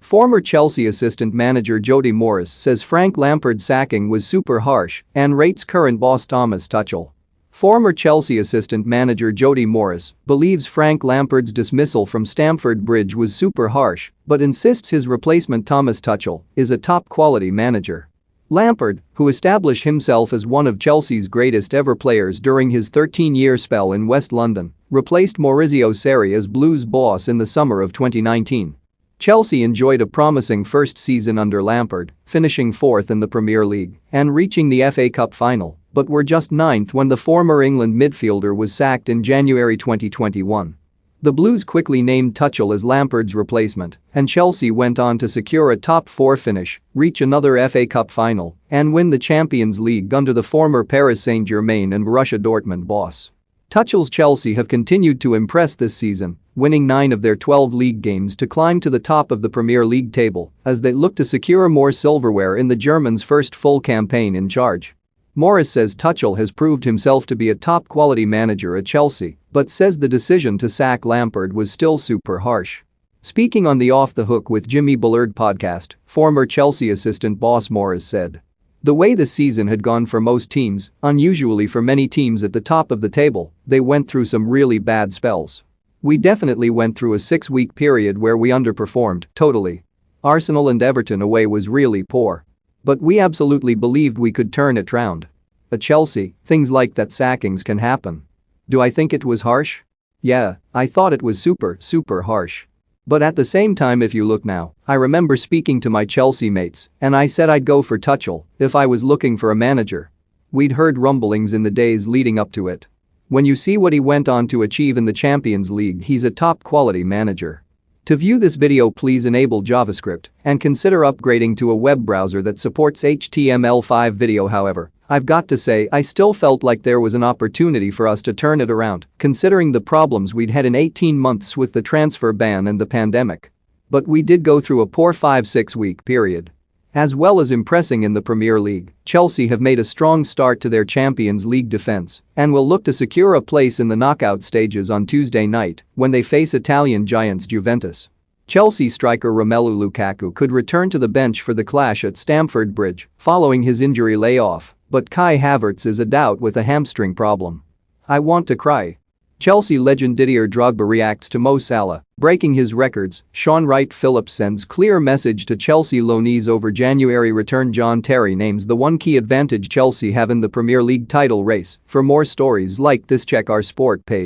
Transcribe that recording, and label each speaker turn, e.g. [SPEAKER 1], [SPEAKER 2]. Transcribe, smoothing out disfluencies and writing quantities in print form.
[SPEAKER 1] Former Chelsea assistant manager Jody Morris says Frank Lampard's sacking was super harsh and rates current boss Thomas Tuchel. Former Chelsea assistant manager Jody Morris believes Frank Lampard's dismissal from Stamford Bridge was super harsh but insists his replacement Thomas Tuchel is a top-quality manager. Lampard, who established himself as one of Chelsea's greatest ever players during his 13-year spell in West London, replaced Maurizio Sarri as Blues boss in the summer of 2019. Chelsea enjoyed a promising first season under Lampard, finishing fourth in the Premier League and reaching the FA Cup final, but were just ninth when the former England midfielder was sacked in January 2021. The Blues quickly named Tuchel as Lampard's replacement, and Chelsea went on to secure a top-4 finish, reach another FA Cup final, and win the Champions League under the former Paris Saint-Germain and Borussia Dortmund boss. Tuchel's Chelsea have continued to impress this season, winning 9 of their 12 league games to climb to the top of the Premier League table as they look to secure more silverware in the Germans' first full campaign in charge. Morris says Tuchel has proved himself to be a top-quality manager at Chelsea, but says the decision to sack Lampard was still super harsh. Speaking on the Off the Hook with Jimmy Bullard podcast, former Chelsea assistant boss Morris said, "The way the season had gone for most teams, unusually for many teams at the top of the table, they went through some really bad spells. We definitely went through a 6-week period where we underperformed, totally. Arsenal and Everton away was really poor. But we absolutely believed we could turn it round. At Chelsea, things like that sackings can happen. Do I think it was harsh? Yeah, I thought it was super harsh. But at the same time, if you look now, I remember speaking to my Chelsea mates and I said I'd go for Tuchel if I was looking for a manager. We'd heard rumblings in the days leading up to it. When you see what he went on to achieve in the Champions League, he's a top-quality manager." To view this video, please enable JavaScript and consider upgrading to a web browser that supports HTML5 video. However, I've got to say I still felt like there was an opportunity for us to turn it around, considering the problems we'd had in 18 months with the transfer ban and the pandemic. But we did go through a poor 5-6 week period. As well as impressing in the Premier League, Chelsea have made a strong start to their Champions League defense and will look to secure a place in the knockout stages on Tuesday night when they face Italian giants Juventus. Chelsea striker Romelu Lukaku could return to the bench for the clash at Stamford Bridge following his injury layoff, but Kai Havertz is a doubt with a hamstring problem. "I want to cry." Chelsea legend Didier Drogba reacts to Mo Salah breaking his records. Sean Wright-Phillips sends clear message to Chelsea loanees over January return. John Terry names the one key advantage Chelsea have in the Premier League title race. For more stories like this, check our sport page.